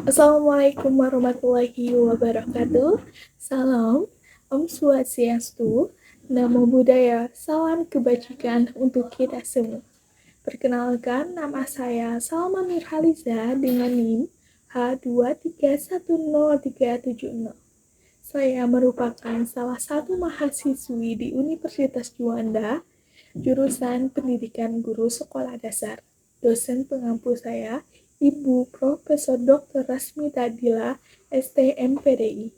Assalamualaikum warahmatullahi wabarakatuh. Salam, Om Swastiastu, Namo Buddhaya, salam kebajikan untuk kita semua. Perkenalkan, nama saya Salma Nurhaliza dengan NIM H2310370. Saya merupakan salah satu mahasiswi di Universitas Juanda, jurusan Pendidikan Guru Sekolah Dasar. Dosen pengampu saya Ibu Profesor Dr. Rasmita Dila, STMPDI.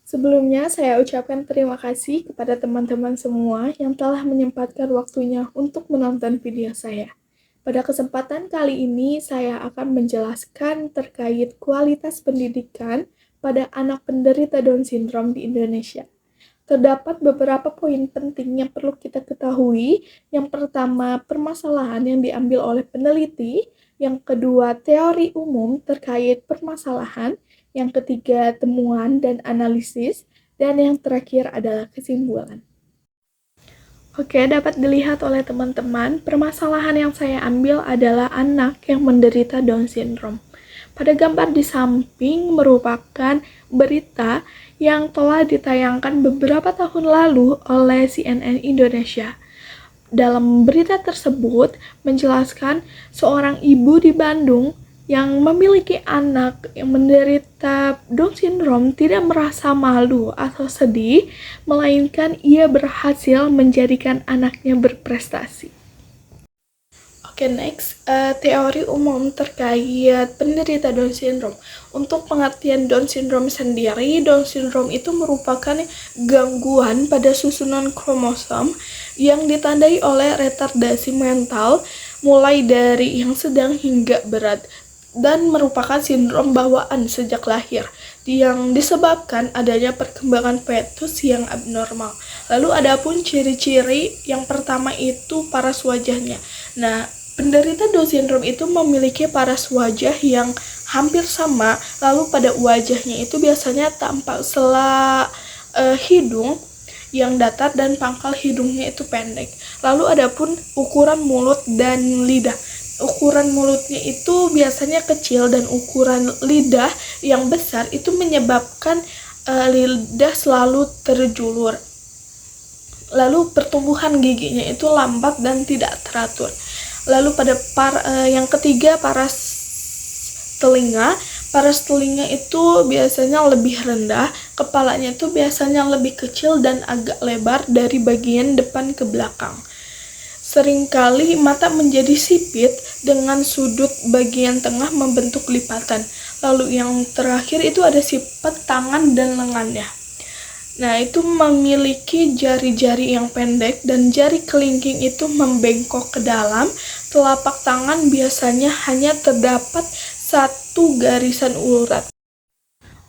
Sebelumnya saya ucapkan terima kasih kepada teman-teman semua yang telah menyempatkan waktunya untuk menonton video saya. Pada kesempatan kali ini saya akan menjelaskan terkait kualitas pendidikan pada anak penderita Down Syndrome di Indonesia. Terdapat beberapa poin penting yang perlu kita ketahui. Yang pertama, permasalahan yang diambil oleh peneliti. Yang kedua, teori umum terkait permasalahan. Yang ketiga, temuan dan analisis. Dan yang terakhir adalah kesimpulan. Oke, dapat dilihat oleh teman-teman, permasalahan yang saya ambil adalah anak yang menderita Down Syndrome. Pada gambar di samping merupakan berita yang telah ditayangkan beberapa tahun lalu oleh CNN Indonesia. Dalam berita tersebut menjelaskan seorang ibu di Bandung yang memiliki anak yang menderita Down Syndrome tidak merasa malu atau sedih, melainkan ia berhasil menjadikan anaknya berprestasi. Oke, next, teori umum terkait penderita Down Syndrome. Untuk pengertian Down Syndrome sendiri, Down Syndrome itu merupakan gangguan pada susunan kromosom yang ditandai oleh retardasi mental, mulai dari yang sedang hingga berat, dan merupakan sindrom bawaan sejak lahir, yang disebabkan adanya perkembangan fetus yang abnormal. Lalu adapun ciri-ciri, yang pertama itu paras wajahnya. Nah, penderita Down Syndrome itu memiliki paras wajah yang hampir sama, lalu pada wajahnya itu biasanya tampak sela hidung yang datar dan pangkal hidungnya itu pendek. Lalu adapun ukuran mulut dan lidah. Ukuran mulutnya itu biasanya kecil dan ukuran lidah yang besar itu menyebabkan lidah selalu terjulur. Lalu pertumbuhan giginya itu lambat dan tidak teratur. Lalu pada yang ketiga, paras telinga. Paras telinga itu biasanya lebih rendah, kepalanya itu biasanya lebih kecil dan agak lebar dari bagian depan ke belakang. Seringkali mata menjadi sipit dengan sudut bagian tengah membentuk lipatan. Lalu yang terakhir itu ada sifat tangan dan lengannya. Nah, itu memiliki jari-jari yang pendek dan jari kelingking itu membengkok ke dalam. Telapak tangan biasanya hanya terdapat satu garisan urat.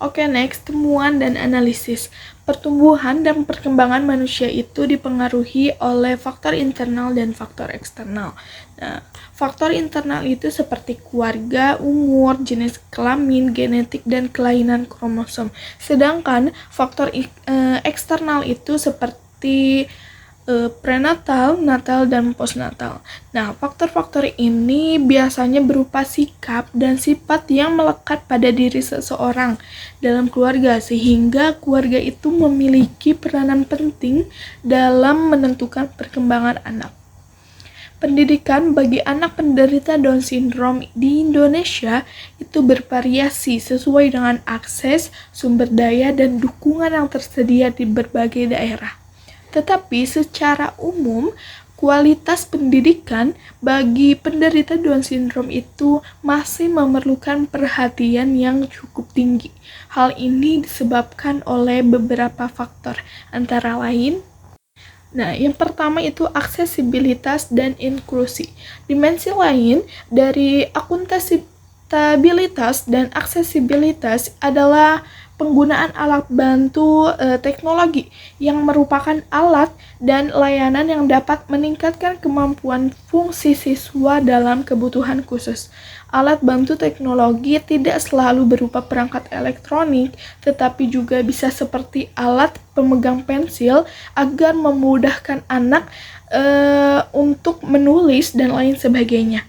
Oke, next, temuan dan analisis. Pertumbuhan dan perkembangan manusia itu dipengaruhi oleh faktor internal dan faktor eksternal. Nah, faktor internal itu seperti keluarga, umur, jenis kelamin, genetik, dan kelainan kromosom. Sedangkan faktor eksternal itu seperti prenatal, natal, dan postnatal. Nah, faktor-faktor ini biasanya berupa sikap dan sifat yang melekat pada diri seseorang dalam keluarga, sehingga keluarga itu memiliki peranan penting dalam menentukan perkembangan anak. Pendidikan bagi anak penderita Down Syndrome di Indonesia itu bervariasi sesuai dengan akses, sumber daya, dan dukungan yang tersedia di berbagai daerah. Tetapi secara umum, kualitas pendidikan bagi penderita Down Syndrome itu masih memerlukan perhatian yang cukup tinggi. Hal ini disebabkan oleh beberapa faktor, antara lain, yang pertama itu aksesibilitas dan inklusi. Dimensi lain dari akuntabilitas dan aksesibilitas adalah penggunaan alat bantu teknologi yang merupakan alat dan layanan yang dapat meningkatkan kemampuan fungsi siswa dalam kebutuhan khusus. Alat bantu teknologi tidak selalu berupa perangkat elektronik, tetapi juga bisa seperti alat pemegang pensil agar memudahkan anak untuk menulis dan lain sebagainya.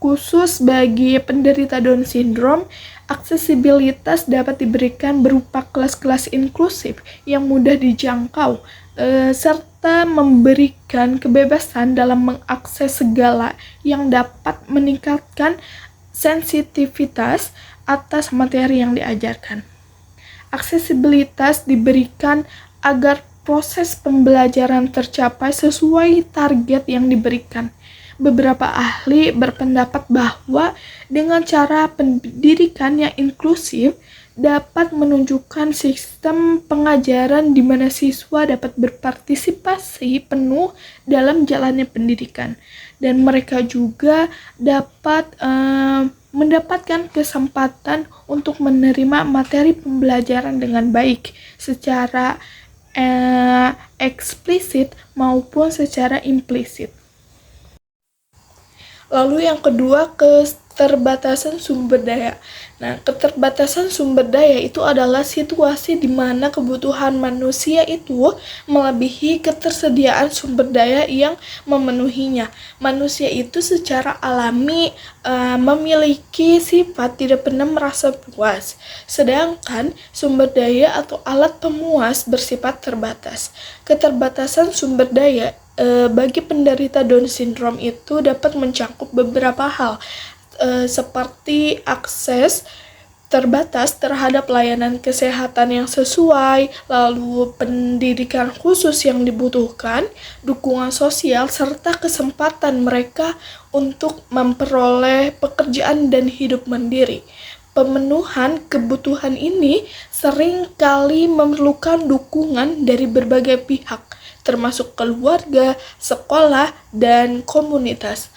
Khusus bagi penderita Down syndrome, aksesibilitas dapat diberikan berupa kelas-kelas inklusif yang mudah dijangkau, serta memberikan kebebasan dalam mengakses segala yang dapat meningkatkan sensitivitas atas materi yang diajarkan. Aksesibilitas diberikan agar proses pembelajaran tercapai sesuai target yang diberikan. Beberapa ahli berpendapat bahwa dengan cara pendidikan yang inklusif dapat menunjukkan sistem pengajaran di mana siswa dapat berpartisipasi penuh dalam jalannya pendidikan, dan mereka juga dapat mendapatkan kesempatan untuk menerima materi pembelajaran dengan baik secara eksplisit maupun secara implisit. Lalu yang kedua, keterbatasan sumber daya. Nah, keterbatasan sumber daya itu adalah situasi di mana kebutuhan manusia itu melebihi ketersediaan sumber daya yang memenuhinya. Manusia itu secara alami memiliki sifat tidak pernah merasa puas, sedangkan sumber daya atau alat pemuas bersifat terbatas. Keterbatasan sumber daya bagi penderita Down syndrome itu dapat mencakup beberapa hal, seperti akses terbatas terhadap layanan kesehatan yang sesuai, lalu pendidikan khusus yang dibutuhkan, dukungan sosial, serta kesempatan mereka untuk memperoleh pekerjaan dan hidup mandiri. Pemenuhan kebutuhan ini sering kali memerlukan dukungan dari berbagai pihak, termasuk keluarga, sekolah, dan komunitas.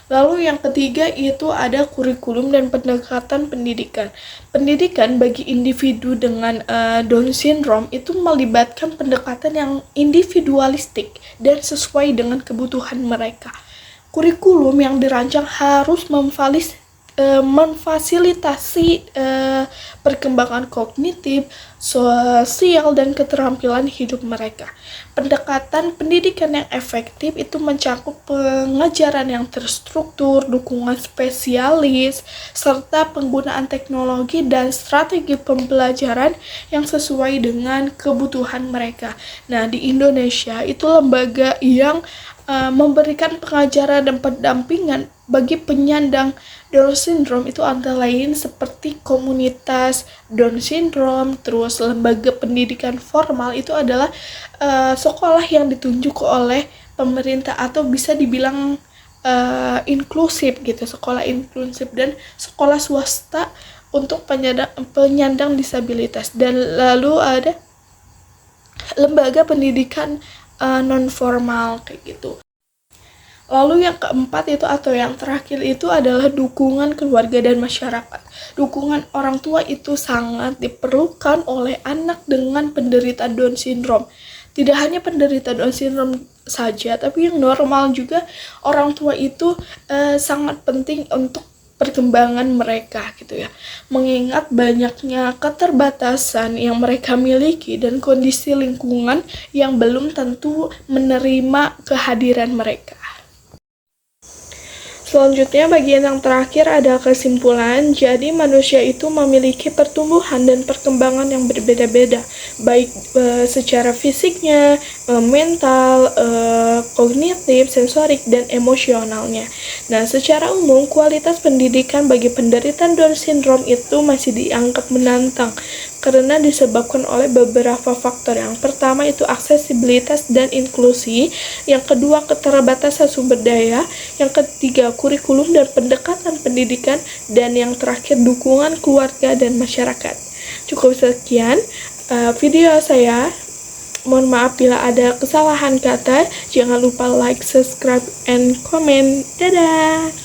Lalu yang ketiga itu ada kurikulum dan pendekatan pendidikan. Pendidikan bagi individu dengan Down syndrome itu melibatkan pendekatan yang individualistik dan sesuai dengan kebutuhan mereka. Kurikulum yang dirancang harus memfasilitasi perkembangan kognitif, sosial, dan keterampilan hidup mereka. Pendekatan pendidikan yang efektif itu mencakup pengajaran yang terstruktur, dukungan spesialis, serta penggunaan teknologi dan strategi pembelajaran yang sesuai dengan kebutuhan mereka. Nah, di Indonesia itu lembaga yang memberikan pengajaran dan pendampingan bagi penyandang Down syndrome itu antara lain seperti komunitas Down syndrome, terus lembaga pendidikan formal itu adalah sekolah yang ditunjuk oleh pemerintah atau bisa dibilang inklusif gitu, sekolah inklusif, dan sekolah swasta untuk penyandang disabilitas. Dan lalu ada lembaga pendidikan non formal kayak gitu. Lalu yang keempat itu atau yang terakhir itu adalah dukungan keluarga dan masyarakat. Dukungan orang tua itu sangat diperlukan oleh anak dengan penderita Down syndrome. Tidak hanya penderita Down syndrome saja, tapi yang normal juga orang tua itu sangat penting untuk perkembangan mereka gitu ya. Mengingat banyaknya keterbatasan yang mereka miliki dan kondisi lingkungan yang belum tentu menerima kehadiran mereka. Selanjutnya, bagian yang terakhir ada kesimpulan. Jadi, manusia itu memiliki pertumbuhan dan perkembangan yang berbeda-beda, baik secara fisiknya, mental, kognitif, sensorik, dan emosionalnya. Nah, secara umum, kualitas pendidikan bagi penderita Down syndrome itu masih dianggap menantang karena disebabkan oleh beberapa faktor. Yang pertama itu aksesibilitas dan inklusi, yang kedua keterbatasan sumber daya, yang ketiga kurikulum dan pendekatan pendidikan, dan yang terakhir dukungan keluarga dan masyarakat. Cukup sekian video saya. Mohon maaf bila ada kesalahan kata. Jangan lupa like, subscribe, and comment. Dadah!